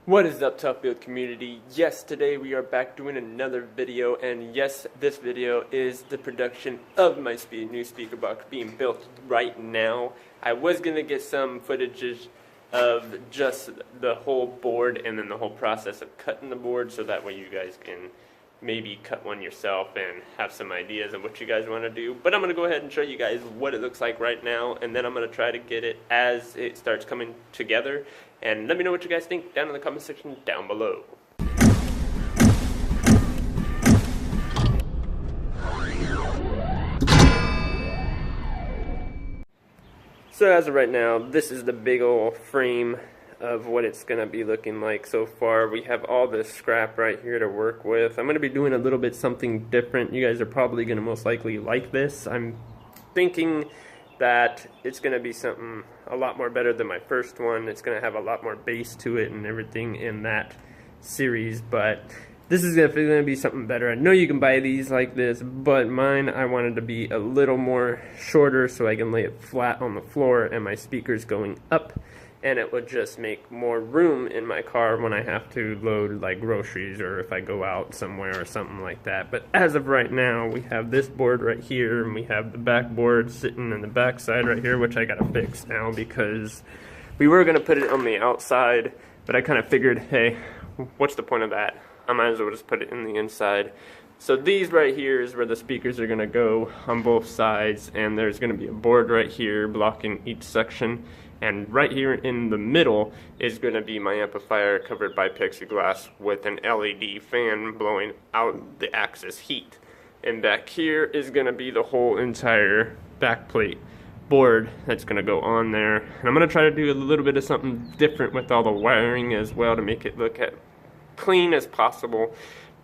What is up, Tough Build community? Yes, today we are back doing another video, and yes, this video is the production of my new speaker box being built right now. I was gonna get some footages of just the whole board and then the whole process of cutting the board, so that way you guys can maybe cut one yourself and have some ideas of what you guys want to do. But I'm going to go ahead and show you guys what it looks like right now, and then I'm going to try to get it as it starts coming together. And let me know what you guys think down in the comment section down below. So as of right now, this is the big old frame of what it's going to be looking like so far. We have all this scrap right here to work with. I'm going to be doing a little bit something different. You guys are probably going to most likely like this. I'm thinking that it's going to be something a lot more better than my first one. It's going to have a lot more bass to it and everything in that series, but this is definitely going to be something better. I know you can buy these like this, but mine I wanted to be a little more shorter so I can lay it flat on the floor and my speakers going up, and it would just make more room in my car when I have to load like groceries or if I go out somewhere or something like that. But as of right now, we have this board right here, and we have the back board sitting in the back side right here, which I gotta fix now because we were gonna put it on the outside, but I kind of figured, hey, what's the point of that? I might as well just put it in the inside. So these right here is where the speakers are gonna go on both sides, and there's gonna be a board right here blocking each section. And right here in the middle is going to be my amplifier covered by plexiglass with an LED fan blowing out the axis heat. And back here is going to be the whole entire backplate board that's going to go on there. And I'm going to try to do a little bit of something different with all the wiring as well to make it look as clean as possible,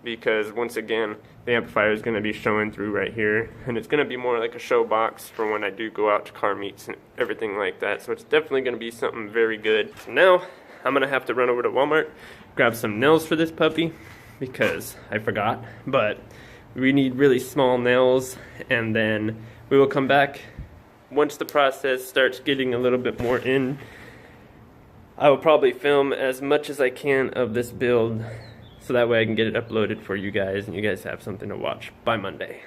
because once again the amplifier is going to be showing through right here, and it's going to be more like a show box for when I do go out to car meets and everything like that. So it's definitely going to be something very good. So now I'm going to have to run over to Walmart, grab some nails for this puppy because I forgot, but we need really small nails, and then we will come back once the process starts getting a little bit more in. I will probably film as much as I can of this build, so that way I can get it uploaded for you guys, and you guys have something to watch by Monday.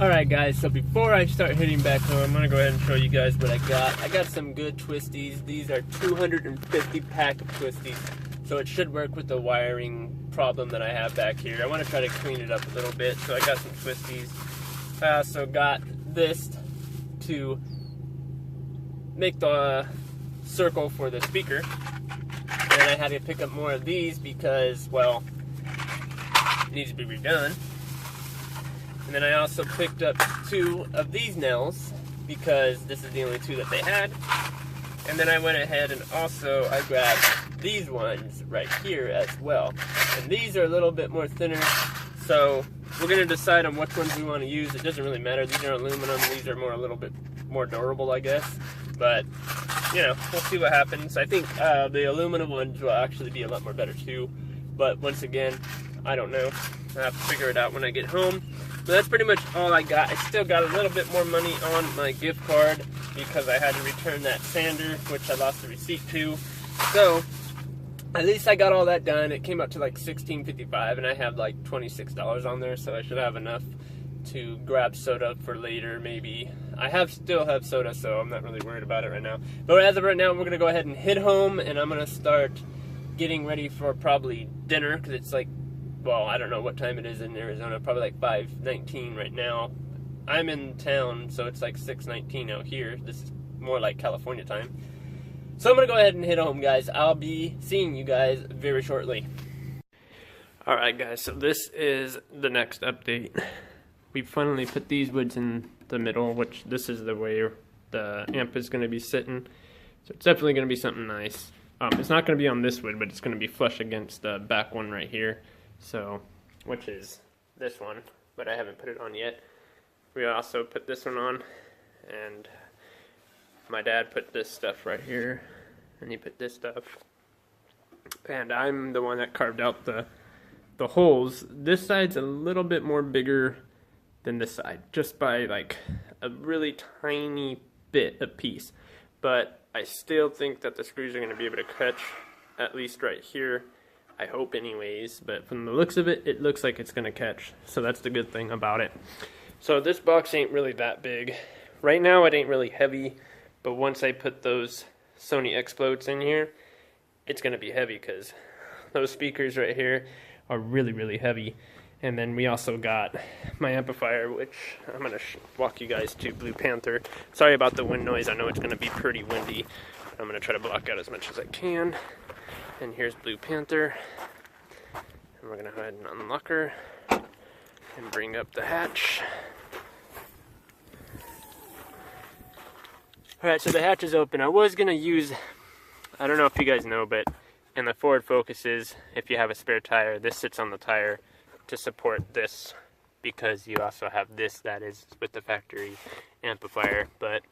Alright guys, so before I start heading back home, I'm going to go ahead and show you guys what I got. I got some good twisties. These are 250 pack of twisties, so it should work with the wiring problem that I have back here. I want to try to clean it up a little bit, so I got some twisties. I also got this to make the circle for the speaker. And I had to pick up more of these because, well, it needs to be redone. And then I also picked up 2 of these nails because this is the only 2 that they had. And then I went ahead and also I grabbed these ones right here as well. And these are a little bit more thinner, so we're going to decide on which ones we want to use. It doesn't really matter. These are aluminum. These are a little bit more durable, I guess. But you know, we'll see what happens. I think the aluminum ones will actually be a lot more better too. But once again, I don't know. I'll have to figure it out when I get home. But that's pretty much all I got. I still got a little bit more money on my gift card because I had to return that sander, which I lost the receipt to. So at least I got all that done. It came up to like $16.55, and I have like $26 on there, so I should have enough to grab soda for later, maybe. I still have soda, so I'm not really worried about it right now. But as of right now, we're going to go ahead and head home, and I'm going to start getting ready for probably dinner, because it's like, well, I don't know what time it is in Arizona, probably like 5:19 right now. I'm in town, so it's like 6:19 out here. This is more like California time. So I'm going to go ahead and head home, guys. I'll be seeing you guys very shortly. Alright guys, so this is the next update. We finally put these woods in the middle, which this is the way the amp is going to be sitting. So it's definitely going to be something nice. It's not going to be on this wood, but it's going to be flush against the back one right here. So, which is this one, but I haven't put it on yet. We also put this one on, and my dad put this stuff right here, and he put this stuff. And I'm the one that carved out the holes. This side's a little bit more bigger than this side, just by like a really tiny bit a piece. But I still think that the screws are going to be able to catch at least right here. I hope anyways, but from the looks of it, it looks like it's gonna catch. So that's the good thing about it. So this box ain't really that big. Right now it ain't really heavy, but once I put those Sony X-Floats in here, it's gonna be heavy because those speakers right here are really, really heavy. And then we also got my amplifier, which I'm gonna walk you guys to Blue Panther. Sorry about the wind noise, I know it's gonna be pretty windy. I'm gonna try to block out as much as I can. And here's Blue Panther. And we're gonna go ahead and unlock her and bring up the hatch. Alright, so the hatch is open. I was gonna use, I don't know if you guys know, but in the forward focuses, if you have a spare tire, this sits on the tire to support this, because you also have this that is with the factory amplifier. But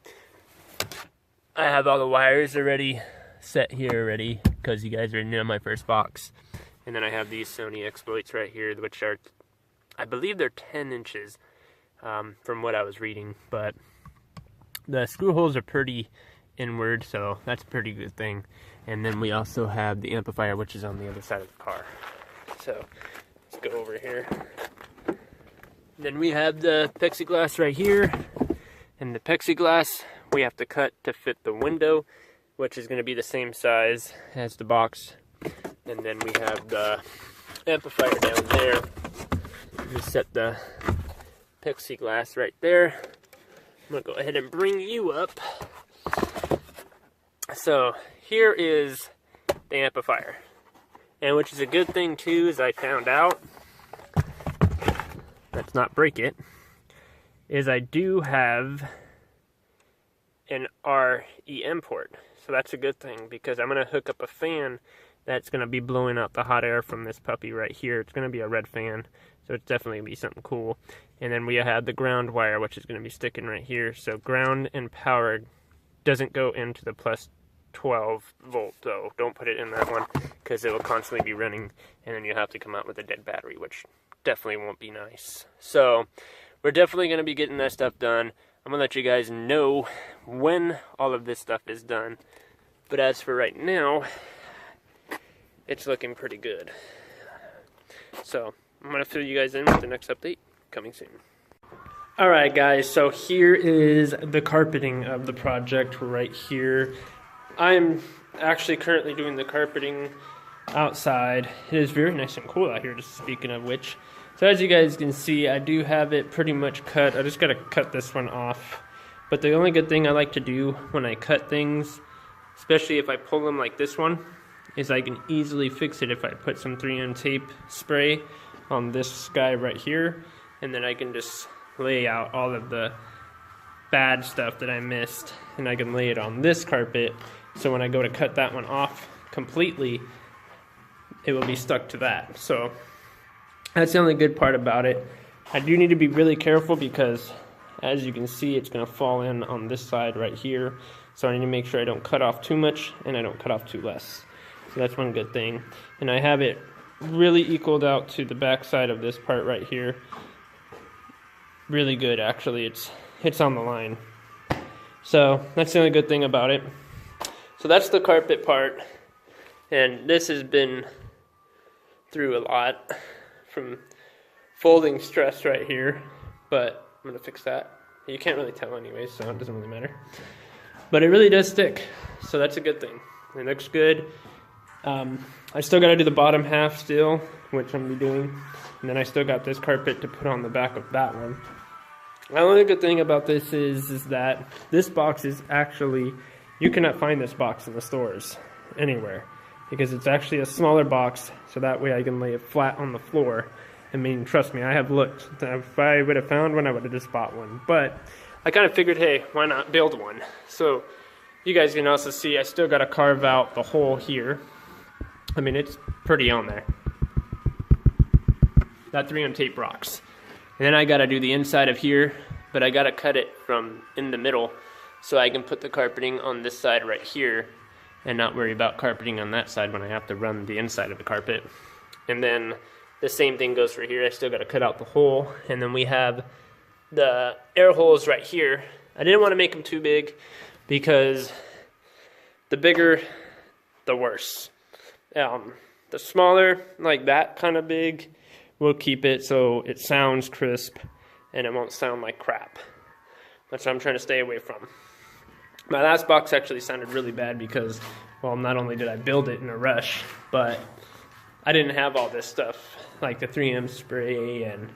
I have all the wires already set here already, because you guys already know my first box. And then I have these Sony X-Floats right here, which are, I believe they're 10 inches from what I was reading, but the screw holes are pretty inward, so that's a pretty good thing. And then we also have the amplifier, which is on the other side of the car. So let's go over here. Then we have the plexiglass right here, and the plexiglass we have to cut to fit the window, which is going to be the same size as the box. And then we have the amplifier down there. We set the plexiglass right there. I'm going to go ahead and bring you up. So here is the amplifier. And which is a good thing too, as I found out, let's not break it, is I do have an REM port. So that's a good thing, because I'm going to hook up a fan that's going to be blowing out the hot air from this puppy right here. It's going to be a red fan, so it's definitely going to be something cool. And then we have the ground wire, which is going to be sticking right here. So ground and power doesn't go into the plus 12 volt though. Don't put it in that one, because it will constantly be running, and then you have to come out with a dead battery, which definitely won't be nice. So we're definitely going to be getting that stuff done. I'm going to let you guys know when all of this stuff is done. But as for right now, it's looking pretty good. So I'm going to fill you guys in with the next update coming soon. Alright guys, so here is the carpeting of the project right here. I'm actually currently doing the carpeting outside. It is very nice and cool out here, just speaking of which. So as you guys can see, I do have it pretty much cut. I just got to cut this one off. But the only good thing I like to do when I cut things, especially if I pull them like this one, is I can easily fix it if I put some 3M tape spray on this guy right here. And then I can just lay out all of the bad stuff that I missed, and I can lay it on this carpet. So when I go to cut that one off completely, it will be stuck to that. So that's the only good part about it. I do need to be really careful, because as you can see, it's going to fall in on this side right here. So I need to make sure I don't cut off too much and I don't cut off too less. So that's one good thing. And I have it really equaled out to the back side of this part right here. Really good, actually. It's on the line. So that's the only good thing about it. So that's the carpet part. And this has been through a lot from folding stress right here, but I'm gonna fix that. You can't really tell anyways, so it doesn't really matter. But it really does stick, so that's a good thing. It looks good. I still gotta do the bottom half still, which I'm gonna be doing. And then I still got this carpet to put on the back of that one. The only good thing about this is that this box is actually, you cannot find this box in the stores anywhere, because it's actually a smaller box, so that way I can lay it flat on the floor. I mean, trust me, I have looked. If I would have found one, I would have just bought one. But I kind of figured, hey, why not build one? So you guys can also see I still got to carve out the hole here. I mean, it's pretty on there. That 3M tape rocks. And then I got to do the inside of here, but I got to cut it from in the middle so I can put the carpeting on this side right here and not worry about carpeting on that side when I have to run the inside of the carpet. And then the same thing goes for here. I still got to cut out the hole. And then we have the air holes right here. I didn't want to make them too big, because the bigger, the worse. The smaller, like that kind of big, we'll keep it so it sounds crisp and it won't sound like crap. That's what I'm trying to stay away from. My last box actually sounded really bad because, well, not only did I build it in a rush, but I didn't have all this stuff, like the 3M spray and,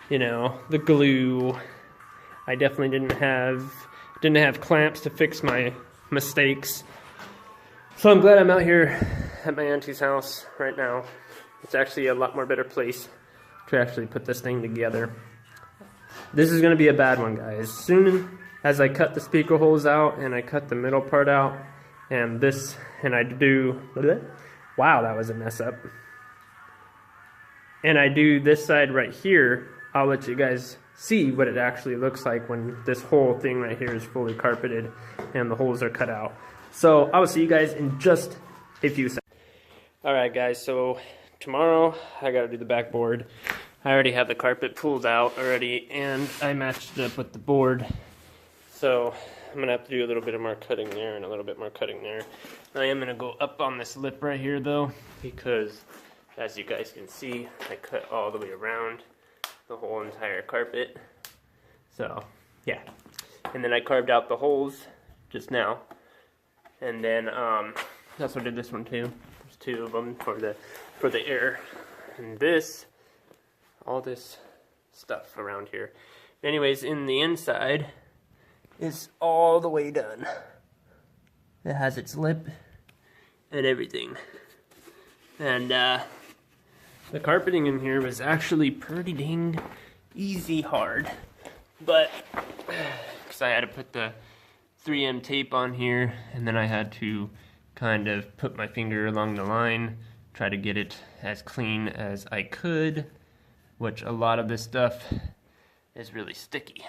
you know, the glue. I definitely didn't have clamps to fix my mistakes. So I'm glad I'm out here at my auntie's house right now. It's actually a lot more better place to actually put this thing together. This is going to be a bad one, guys. As soon as I cut the speaker holes out and I cut the middle part out and this, and I do, wow, that was a mess up. And I do this side right here, I'll let you guys see what it actually looks like when this whole thing right here is fully carpeted and the holes are cut out. So I will see you guys in just a few seconds. Alright guys, so tomorrow I gotta do the backboard. I already have the carpet pulled out already and I matched it up with the board. So I'm gonna have to do a little bit more cutting there and a little bit more cutting there. I am gonna go up on this lip right here though, because as you guys can see, I cut all the way around the whole entire carpet. So yeah, and then I carved out the holes just now, and then I also did this one too. There's two of them for the air, and this, all this stuff around here. Anyways, in the inside, it's all the way done. It has its lip and everything, and the carpeting in here was actually pretty dang easy hard, but because I had to put the 3M tape on here, and then I had to kind of put my finger along the line, try to get it as clean as I could, which a lot of this stuff is really sticky.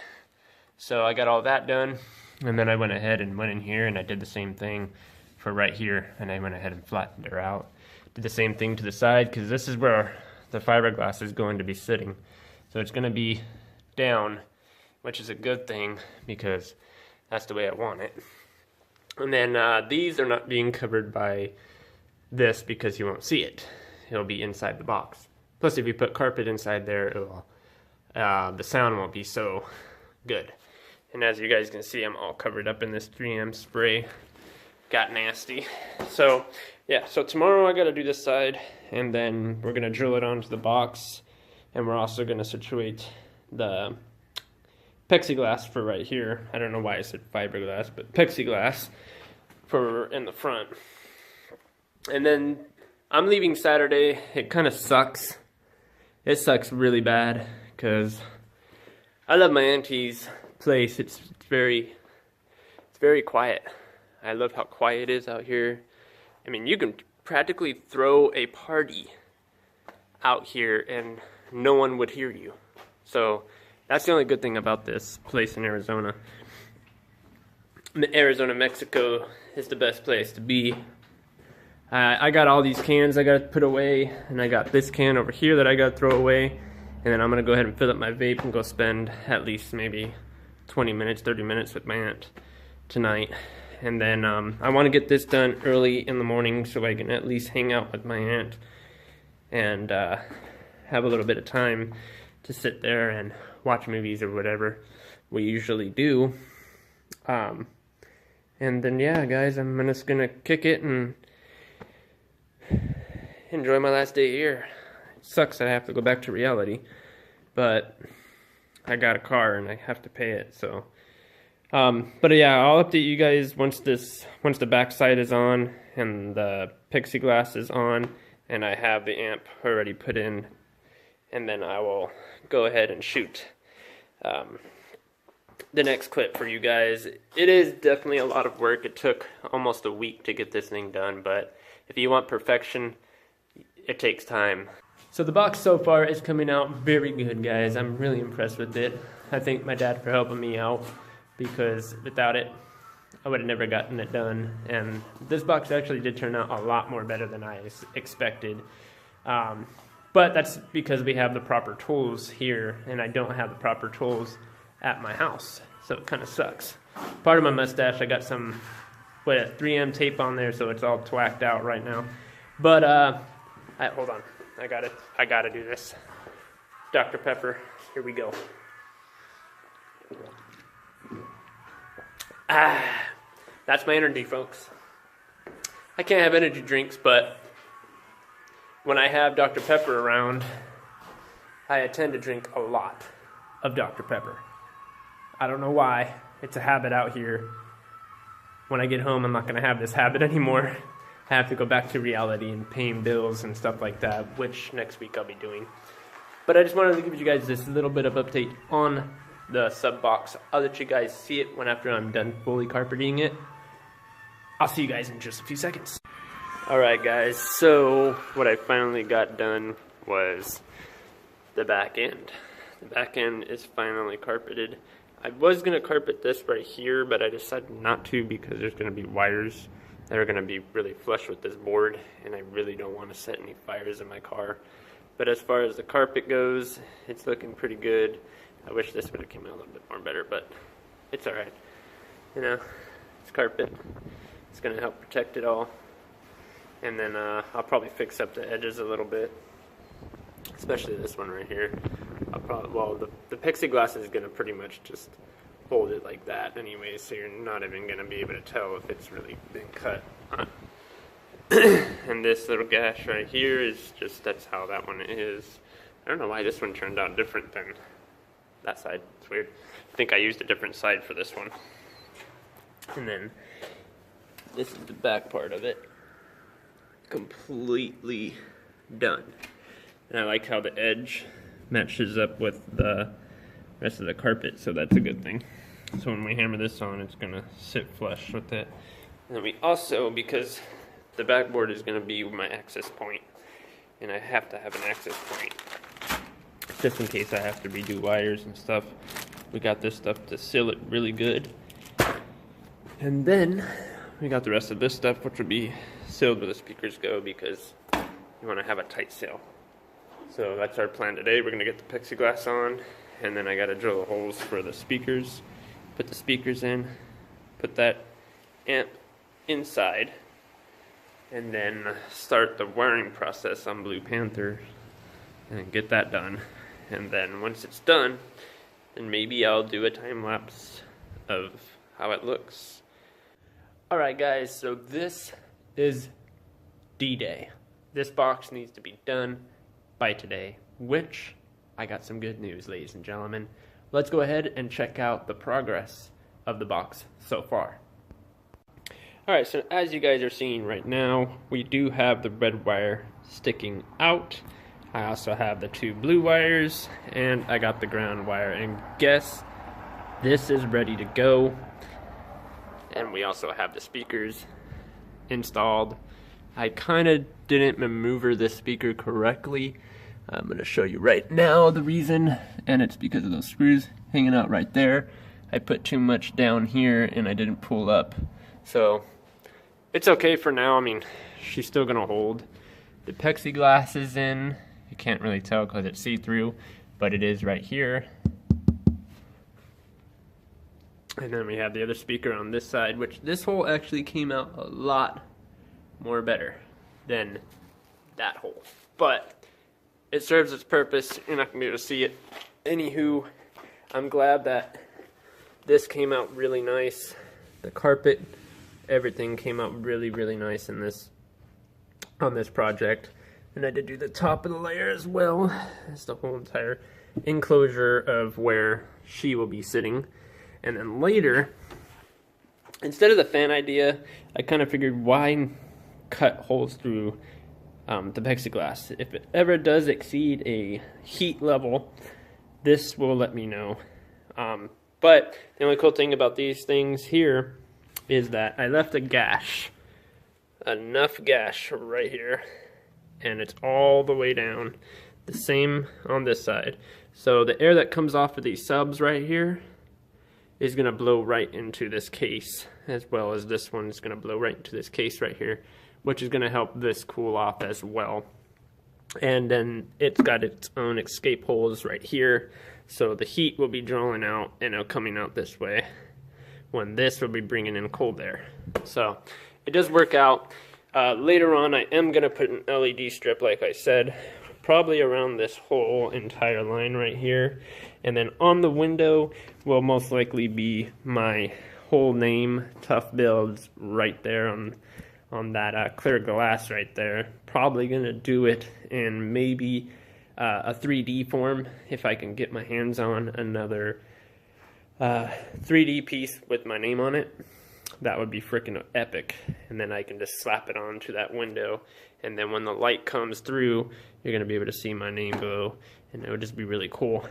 So I got all that done, and then I went ahead and went in here and I did the same thing for right here, and I went ahead and flattened her out. Did the same thing to the side, because this is where the fiberglass is going to be sitting. So it's going to be down, which is a good thing because that's the way I want it. And then these are not being covered by this because you won't see it. It'll be inside the box. Plus, if you put carpet inside there, it'll, the sound won't be so good. And as you guys can see, I'm all covered up in this 3M spray. Got nasty. So yeah, so tomorrow I gotta do this side, and then we're gonna drill it onto the box, and we're also gonna situate the plexiglass for right here. I don't know why I said fiberglass, but plexiglass for in the front. And then I'm leaving Saturday. It kind of sucks. It sucks really bad because I love my auntie's place. It's very quiet. I love how quiet it is out here. I mean, you can practically throw a party out here and no one would hear you. So that's the only good thing about this place in Arizona. Arizona, Mexico is the best place to be. I got all these cans I got to put away, and I got this can over here that I got to throw away, and then I'm going to go ahead and fill up my vape and go spend at least maybe 20 minutes, 30 minutes with my aunt tonight. And then I want to get this done early in the morning so I can at least hang out with my aunt and have a little bit of time to sit there and watch movies or whatever we usually do. And then yeah, guys, I'm just gonna kick it and enjoy my last day here. It sucks that I have to go back to reality, but I got a car and I have to pay it, so. But yeah, I'll update you guys once the back side is on and the plexiglass is on and I have the amp already put in, and then I will go ahead and shoot the next clip for you guys. It is definitely a lot of work. It took almost a week to get this thing done, but if you want perfection, it takes time. So the box so far is coming out very good, guys. I'm really impressed with it. I thank my dad for helping me out, because without it, I would have never gotten it done. And this box actually did turn out a lot more better than I expected. But that's because we have the proper tools here, and I don't have the proper tools at my house. So it kind of sucks. Part of my mustache, I got some 3M tape on there, so it's all twacked out right now. But hold on, I gotta do this. Dr. Pepper, here we go. That's my energy, folks. I can't have energy drinks, but when I have Dr. Pepper around, I tend to drink a lot of Dr. Pepper. I don't know why. It's a habit out here. When I get home, I'm not going to have this habit anymore. I have to go back to reality and paying bills and stuff like that, which next week I'll be doing. But I just wanted to give you guys this little bit of update on the sub box. I'll let you guys see it when after I'm done fully carpeting it. I'll see you guys in just a few seconds. Alright guys, so what I finally got done was the back end. The back end is finally carpeted. I was going to carpet this right here, but I decided not to because there's going to be wires that are going to be really flush with this board, and I really don't want to set any fires in my car. But as far as the carpet goes, it's looking pretty good. I wish this would have come out a little bit more better, but it's alright. You know, it's carpet. It's going to help protect it all. And then I'll probably fix up the edges a little bit, especially this one right here. The plexiglass is going to pretty much just hold it like that anyway, so you're not even going to be able to tell if it's really been cut. And this little gash right here is just, that's how that one is. I don't know why this one turned out different than that side. It's weird. I think I used a different side for this one. And then this is the back part of it. Completely done. And I like how the edge matches up with the rest of the carpet, so that's a good thing. So when we hammer this on, it's going to sit flush with it. And then we also, because the backboard is going to be my access point, and I have to have an access point just in case I have to redo wires and stuff. We got this stuff to seal it really good. And then we got the rest of this stuff, which will be sealed where the speakers go, because you want to have a tight seal. So that's our plan today. We're going to get the plexiglass on, and then I got to drill the holes for the speakers, put the speakers in, put that amp inside, and then start the wiring process on Blue Panther and get that done. And then once it's done, then maybe I'll do a time lapse of how it looks. Alright guys, so this is D-Day. This box needs to be done by today, which I got some good news, ladies and gentlemen. Let's go ahead and check out the progress of the box so far. Alright, so as you guys are seeing right now, we do have the red wire sticking out. I also have the two blue wires, and I got the ground wire, and guess this is ready to go. And we also have the speakers installed. I kind of didn't maneuver this speaker correctly. I'm going to show you right now the reason, and it's because of those screws hanging out right there. I put too much down here and I didn't pull up. So it's okay for now. I mean, she's still going to hold. The plexiglass is in. You can't really tell because it's see-through, but it is right here. And then we have the other speaker on this side, which this hole actually came out a lot more better than that hole. But it serves its purpose. You're not going to be able to see it. Anywho, I'm glad that this came out really nice. The carpet, everything came out really, really nice in this, on this project. And I did do the top of the layer as well. That's the whole entire enclosure of where she will be sitting. And then later, instead of the fan idea, I kind of figured why cut holes through the plexiglass. If it ever does exceed a heat level, this will let me know. But the only cool thing about these things here is that I left a gash, enough gash right here, and it's all the way down. The same on this side. So the air that comes off of these subs right here is going to blow right into this case, as well as this one is going to blow right into this case right here, which is going to help this cool off as well. And then it's got its own escape holes right here, so the heat will be drawing out and it'll coming out this way, when this will be bringing in cold air. So it does work out. Later on, I am going to put an LED strip, like I said, probably around this whole entire line right here. And then on the window will most likely be my whole name, Tough Builds, right there on that clear glass right there. Probably going to do it in maybe a 3D form if I can get my hands on another 3D piece with my name on it. That would be freaking epic. And then I can just slap it onto that window, and then when the light comes through, you're going to be able to see my name glow, and it would just be really cool.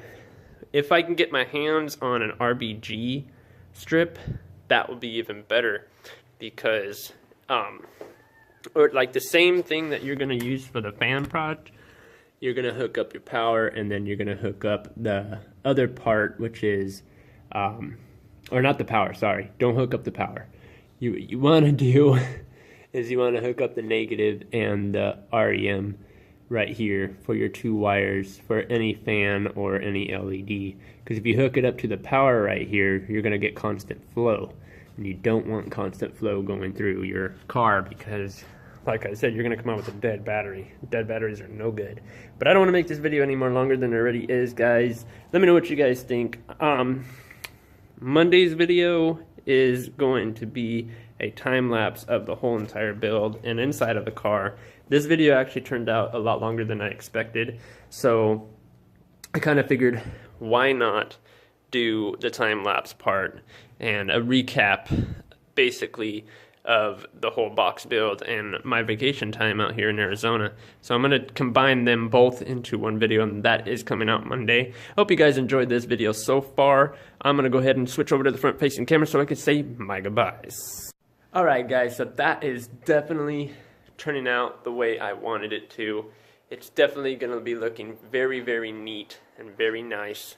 If I can get my hands on an RBG strip, that would be even better, because or like the same thing that you're going to use for the fan prod, you're going to hook up your power, and then you're going to hook up the other part, which is or not the power, sorry, don't hook up the power. You want to do is you want to hook up the negative and the REM right here for your 2 wires for any fan or any LED. Because if you hook it up to the power right here, you're going to get constant flow. And you don't want constant flow going through your car because, like I said, you're going to come out with a dead battery. Dead batteries are no good. But I don't want to make this video any more longer than it already is, guys. Let me know what you guys think. Monday's video is going to be a time lapse of the whole entire build and inside of the car. This video actually turned out a lot longer than I expected, so I kind of figured why not do the time lapse part and a recap basically of the whole box build and my vacation time out here in Arizona. So I'm going to combine them both into one video, and that is coming out Monday. Hope you guys enjoyed this video so far. I'm going to go ahead and switch over to the front facing camera so I can say my goodbyes. Alright guys, so that is definitely turning out the way I wanted it to. It's definitely going to be looking very, very neat and very nice.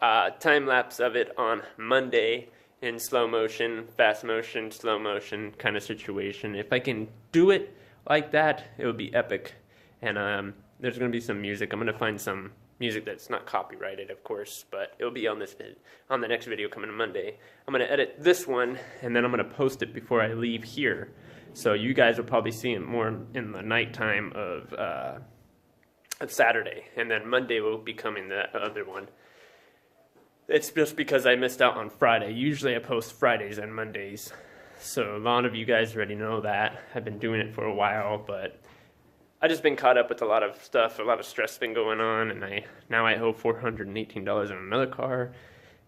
Time lapse of it on Monday in slow motion, fast motion, slow motion kind of situation. If I can do it like that, it would be epic. And there's going to be some music. I'm going to find some music that's not copyrighted, of course, but it'll be on on the next video coming Monday. I'm going to edit this one, and then I'm going to post it before I leave here. So you guys will probably see it more in the nighttime of Saturday, and then Monday will be coming the other one. It's just because I missed out on Friday. Usually I post Fridays and Mondays. So a lot of you guys already know that. I've been doing it for a while, but I just been caught up with a lot of stuff. A lot of stress been going on, and now I owe $418 on another car.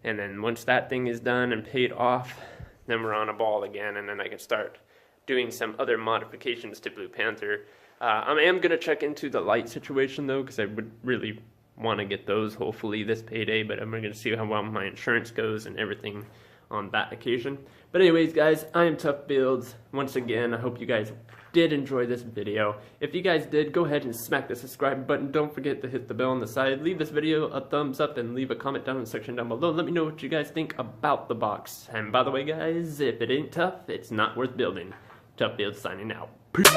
And then once that thing is done and paid off, then we're on a ball again, and then I can start doing some other modifications to Blue Panther. I am going to check into the light situation though, because I would really want to get those hopefully this payday, but I'm going to see how well my insurance goes and everything on that occasion. But anyways guys, I am Tough Builds. Once again, I hope you guys did enjoy this video. If you guys did, go ahead and smack the subscribe button. Don't forget to hit the bell on the side. Leave this video a thumbs up and leave a comment down in the section down below. Let me know what you guys think about the box. And by the way guys, if it ain't tough, it's not worth building. Tough Builds signing out. Peace.